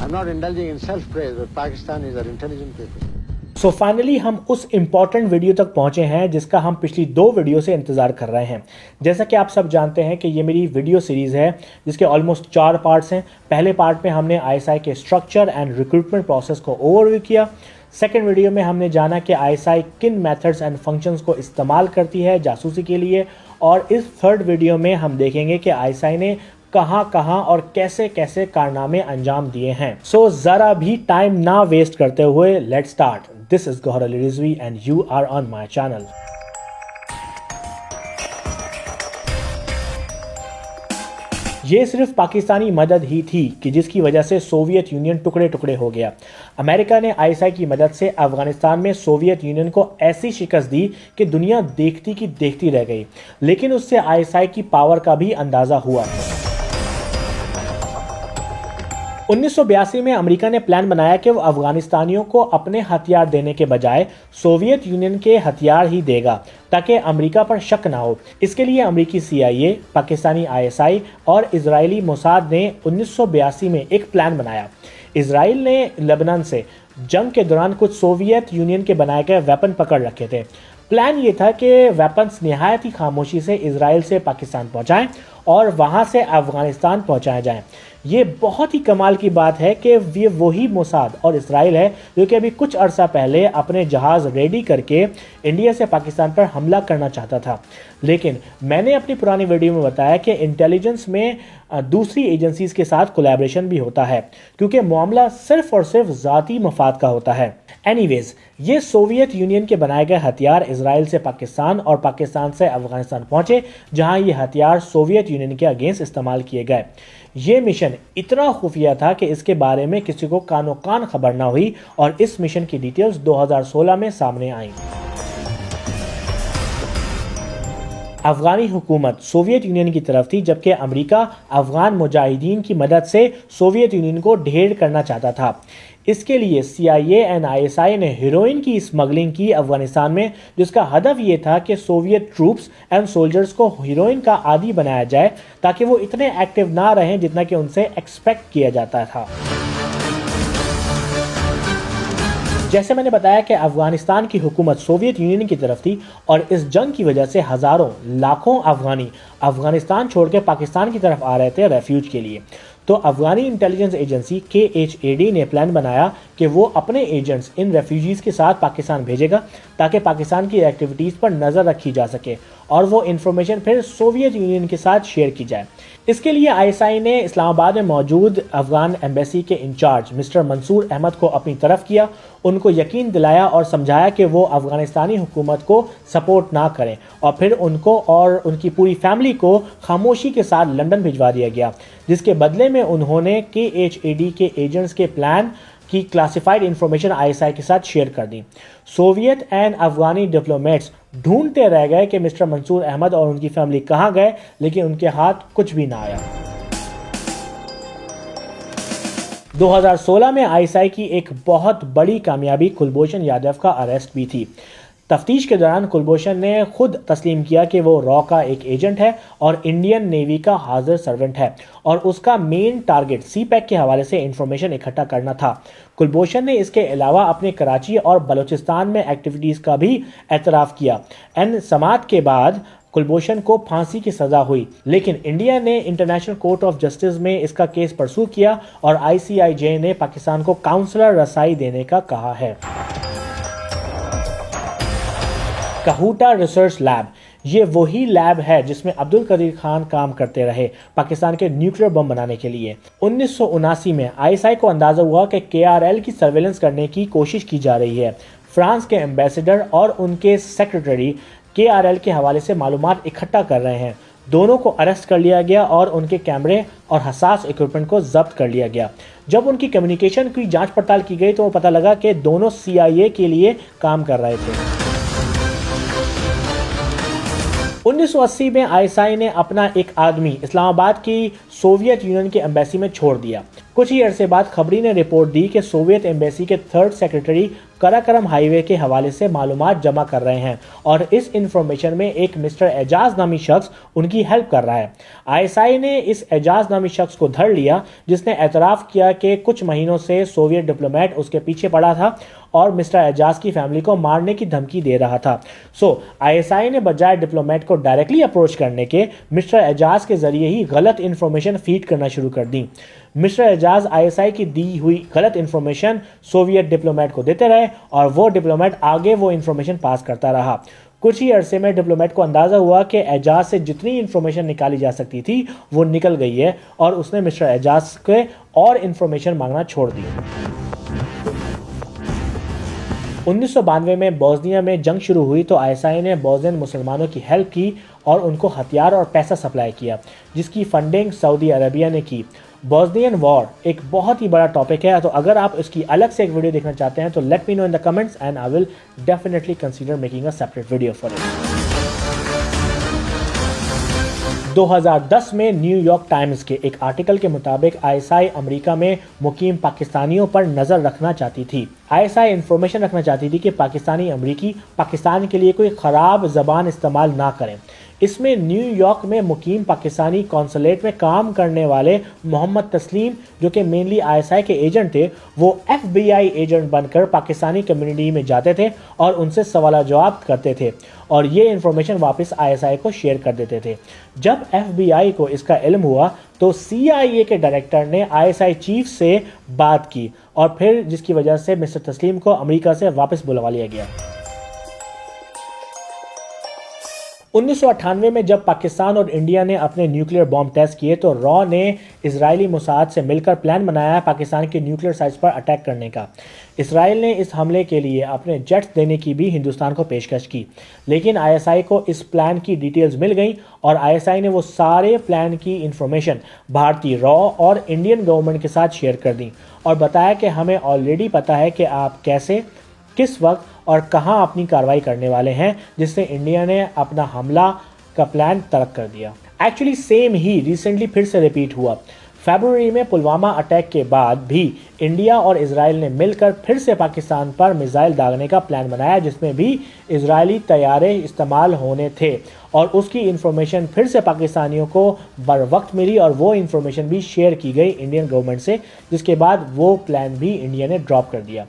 I'm not indulging in self-praise, but Pakistanis are intelligent people. So finally हम उस important video तक पहुंचे हैं जिसका हम पिछली 2 वीडियो से इंतजार कर रहे हैं। जैसा कि आप सब जानते हैं कि ये मेरी वीडियो सीरीज़ है जिसके ऑलमोस्ट 4 पार्ट्स हैं। पहले पार्ट में हमने आईएसआई के स्ट्रक्चर एंड रिक्रूटमेंट प्रोसेस को ओवरव्यू किया। सेकेंड वीडियो में हमने जाना कि आईएसआई किन मेथड्स एंड फंक्शंस को इस्तेमाल करती है जासूसी के लिए, और इस थर्ड वीडियो में हम देखेंगे कि आईएसआई ने कहां और कैसे कैसे कारनामे अंजाम दिए हैं। सो जरा भी टाइम ना वेस्ट करते हुए let's start. This is Gauhar Ali Rizvi and you are on my channel. ये सिर्फ पाकिस्तानी मदद ही थी कि जिसकी वजह से सोवियत यूनियन टुकड़े टुकड़े हो गया। अमेरिका ने आईएसआई की मदद से अफगानिस्तान में सोवियत यूनियन को ऐसी शिकस्त दी कि दुनिया देखती की देखती रह गई, लेकिन उससे आईएसआई की पावर का भी अंदाजा हुआ। 1982 में अमेरिका ने प्लान बनाया कि वो अफगानिस्तानियों को अपने हथियार देने के बजाय सोवियत यूनियन के हथियार ही देगा ताकि अमेरिका पर शक ना हो। इसके लिए अमेरिकी CIA, पाकिस्तानी ISI और इजरायली मोसाद ने 1982 में एक प्लान बनाया। इजराइल ने लेबनान से जंग के दौरान कुछ सोवियत यूनियन के बनाए गए वेपन पकड़ रखे थे। प्लान ये था कि वेपन्स निहायत ही खामोशी से इजराइल से पाकिस्तान पहुंचाएं और वहां से अफगानिस्तान पहुंचाए जाएं। ये बहुत ही कमाल की बात है कि ये वही मोसाद और इजराइल है जो कि अभी कुछ अरसा पहले अपने जहाज रेडी करके इंडिया से पाकिस्तान पर हमला करना चाहता था। लेकिन मैंने अपनी पुरानी वीडियो में बताया कि इंटेलिजेंस में दूसरी एजेंसीज के साथ कोलैबोरेशन भी होता है, क्योंकि मामला सिर्फ और सिर्फ ज़ाती मफाद का होता है। एनीवेज, ये सोवियत यूनियन के बनाए गए हथियार इजराइल से पाकिस्तान और पाकिस्तान से अफगानिस्तान पहुंचे, जहां ये हथियार सोवियत यूनियन के अगेंस्ट इस्तेमाल किए गए। ये मिशन इतना खुफिया था कि इसके बारे में किसी को कानो कान खबर ना हुई, और इस मिशन की डिटेल्स 2016 में सामने आई। अफगानी हुकूमत सोवियत यूनियन की तरफ थी, जबकि अमेरिका अफगान मुजाहिदीन की मदद से सोवियत यूनियन को ढेर करना चाहता था। इसके लिए CIA एंड ISI ने हीरोइन की स्मगलिंग की अफगानिस्तान में, जिसका हदफ ये था कि सोवियत ट्रूप्स एंड सोल्जर्स को हीरोइन का आदी बनाया जाए ताकि वो इतने एक्टिव ना रहें जितना कि उनसे एक्सपेक्ट किया जाता था। जैसे मैंने बताया कि अफगानिस्तान की हुकूमत सोवियत यूनियन की तरफ थी, और इस जंग की वजह से हज़ारों लाखों अफगानी अफगानिस्तान छोड़ के पाकिस्तान की तरफ आ रहे थे रेफ्यूज के लिए। तो अफगानी इंटेलिजेंस एजेंसी KHAD ने प्लान बनाया कि वो अपने एजेंट्स इन रेफ्यूजीज़ के साथ पाकिस्तान भेजेगा ताकि पाकिस्तान की एक्टिविटीज़ पर नज़र रखी जा सके और वो इन्फॉर्मेशन फिर सोवियत यूनियन के साथ शेयर की जाए। इसके लिए ISI ने इस्लामाबाद में मौजूद अफगान एम्बेसी के इंचार्ज मिस्टर मंसूर अहमद को अपनी तरफ किया, उनको यकीन दिलाया और समझाया कि वो अफगानिस्तानी हुकूमत को सपोर्ट ना करें, और फिर उनको और उनकी पूरी फैमिली को खामोशी के साथ लंदन भिजवा दिया गया, जिसके बदले में उन्होंने KHAD के एजेंट्स के प्लान की क्लासिफाइड इंफॉर्मेशन ISI के साथ शेयर कर दी। सोवियत एंड अफगानी डिप्लोमेट्स ढूंढते रह गए कि मिस्टर मंसूर अहमद और उनकी फैमिली कहां गए, लेकिन उनके हाथ कुछ भी ना आया। 2016 में ISI की एक बहुत बड़ी कामयाबी कुलभूषण यादव का अरेस्ट भी थी। तफ्तीश के दौरान कुलभूषण ने खुद तस्लीम किया कि वो रॉ का एक एजेंट है और इंडियन नेवी का हाजिर सर्वेंट है, और उसका मेन टारगेट CPEC के हवाले से इंफॉर्मेशन इकट्ठा करना था। कुलभूषण ने इसके अलावा अपने कराची और बलूचिस्तान में एक्टिविटीज़ का भी एतराफ़ किया। समात के बाद कुलभूषण को फांसी की सज़ा हुई, लेकिन इंडिया ने इंटरनेशनल कोर्ट ऑफ जस्टिस में इसका केस परसू किया और ICIJ ने पाकिस्तान को काउंसलर रसाई देने का कहा है। कहूटा रिसर्च लैब, ये वही लैब है जिसमें अब्दुल कदीर खान काम करते रहे पाकिस्तान के न्यूक्लियर बम बनाने के लिए। 1979 में ISI को अंदाजा हुआ कि KRL की सर्वेलेंस करने की कोशिश की जा रही है। फ्रांस के एम्बेसडर और उनके सेक्रेटरी KRL के हवाले से मालूमात इकट्ठा कर रहे हैं। दोनों को अरेस्ट कर लिया गया और उनके कैमरे और हसास इक्विपमेंट को जब्त कर लिया गया। जब उनकी कम्युनिकेशन की जांच पड़ताल की गई तो वो पता लगा कि दोनों CIA के लिए काम कर रहे थे। 1980 में आईएसआई ने अपना एक आदमी इस्लामाबाद की सोवियत यूनियन के एम्बेसी में छोड़ दिया। कुछ ही अरसे बाद खबरी ने रिपोर्ट दी कि सोवियत एम्बेसी के थर्ड सेक्रेटरी कराकरम हाईवे के हवाले से मालूमात जमा कर रहे हैं और इस इंफॉर्मेशन में एक मिस्टर एजाज नामी शख्स उनकी हेल्प कर रहा है। आईएसआई ने इस एजाज नामी शख्स को धर लिया, जिसने एतराफ़ किया कि कुछ महीनों से सोवियत डिप्लोमेट उसके पीछे पड़ा था और मिस्टर एजाज की फैमिली को मारने की धमकी दे रहा था। आईएसआई ने बजाय डिप्लोमेट को डायरेक्टली अप्रोच करने के मिस्टर एजाज के जरिए ही गलत इंफॉर्मेशन फीड करना शुरू कर दी। मिस्टर एजाज आईएसआई की दी हुई गलत इंफॉर्मेशन सोवियत डिप्लोमेट को देते रहे और वो डिप्लोमेट आगे वो इंफॉर्मेशन पास करता रहा। कुछ ही अरसे में डिप्लोमेट को अंदाजा हुआ कि एजाज से जितनी इंफॉर्मेशन निकाली जा सकती थी वो निकल गई है और उसने मिस्टर एजाज के और इंफॉर्मेशन मांगना छोड़ दी। 1992 में बोस्निया में जंग शुरू हुई तो आईएसआई ने बोस्नियन मुसलमानों की हेल्प की और उनको हथियार और पैसा सप्लाई किया, जिसकी फंडिंग सऊदी अरबिया ने की। बोस्नियन वॉर एक बहुत ही बड़ा टॉपिक है, तो अगर आप इसकी अलग से एक वीडियो देखना चाहते हैं तो let me know in the comments and I will definitely consider making a separate video for it. 2010 में न्यूयॉर्क टाइम्स के एक आर्टिकल के मुताबिक आईएसआई अमेरिका में मुकीम पाकिस्तानियों पर नज़र रखना चाहती थी। आईएसआई इंफॉर्मेशन रखना चाहती थी कि पाकिस्तानी अमरीकी पाकिस्तान के लिए कोई ख़राब ज़बान इस्तेमाल ना करें। इसमें न्यूयॉर्क में मुकीम पाकिस्तानी कौंसलेट में काम करने वाले मोहम्मद तस्लीम, जो कि मेनली आईएसआई के एजेंट थे, वो एफबीआई एजेंट बनकर पाकिस्तानी कम्युनिटी में जाते थे और उनसे सवाल जवाब करते थे और ये इन्फॉर्मेशन वापस आईएसआई को शेयर कर देते थे। जब एफबीआई को इसका इल्म हुआ तो सीआईए के डायरेक्टर ने आईएसआई चीफ से बात की और फिर जिसकी वजह से मिस्टर तस्लीम को अमेरिका से वापस बुलवा लिया गया। 1998 में जब पाकिस्तान और इंडिया ने अपने न्यूक्लियर बॉम्ब टेस्ट किए तो रॉ ने इजरायली मोसाद से मिलकर प्लान बनाया पाकिस्तान के न्यूक्लियर साइट्स पर अटैक करने का। इसराइल ने इस हमले के लिए अपने जेट्स देने की भी हिंदुस्तान को पेशकश की, लेकिन आईएसआई को इस प्लान की डिटेल्स मिल गई और आईएसआई ने वो सारे प्लान की इंफॉर्मेशन भारतीय रॉ और इंडियन गवर्नमेंट के साथ शेयर कर दी और बताया कि हमें ऑलरेडी पता है कि आप कैसे, किस वक्त और कहां अपनी कार्रवाई करने वाले हैं, जिससे इंडिया ने अपना हमला का प्लान तर्क कर दिया। एक्चुअली सेम ही रिसेंटली फिर से रिपीट हुआ। फरवरी में पुलवामा अटैक के बाद भी इंडिया और इजराइल ने मिलकर फिर से पाकिस्तान पर मिसाइल दागने का प्लान बनाया, जिसमें भी इजरायली तैयारे इस्तेमाल होने थे और उसकी इंफॉर्मेशन फिर से पाकिस्तानियों को बर वक्त मिली और वो इंफॉर्मेशन भी शेयर की गई इंडियन गवर्नमेंट से, जिसके बाद वो प्लान भी इंडिया ने ड्रॉप कर दिया।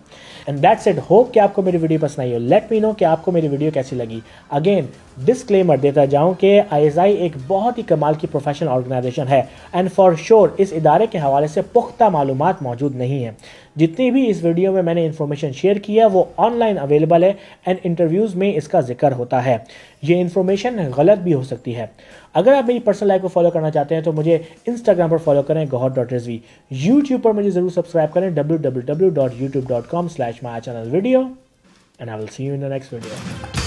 And that's it. होप कि आपको मेरी वीडियो पसंद आई हो। लेट मी नो कि आपको मेरी वीडियो कैसी लगी। अगेन डिस्क्लेमर देता जाऊं कि आईएसआई एक बहुत ही कमाल की प्रोफेशनल ऑर्गेनाइजेशन है एंड फॉर श्योर इस इदारे के हवाले से पुख्ता मालूमात मौजूद नहीं है। जितनी भी इस वीडियो में मैंने इन्फॉर्मेशन शेयर किया वो ऑनलाइन अवेलेबल है एंड इंटरव्यूज़ में इसका जिक्र होता है। ये इन्फॉर्मेशन गलत भी हो सकती है। अगर आप मेरी पर्सनल लाइफ को फॉलो करना चाहते हैं तो मुझे इंस्टाग्राम पर फॉलो करें gohar.rizvi। यूट्यूब पर मुझे ज़रूर सब्सक्राइब करें www.youtube.com/mychannelvideo and I will see you in the next video।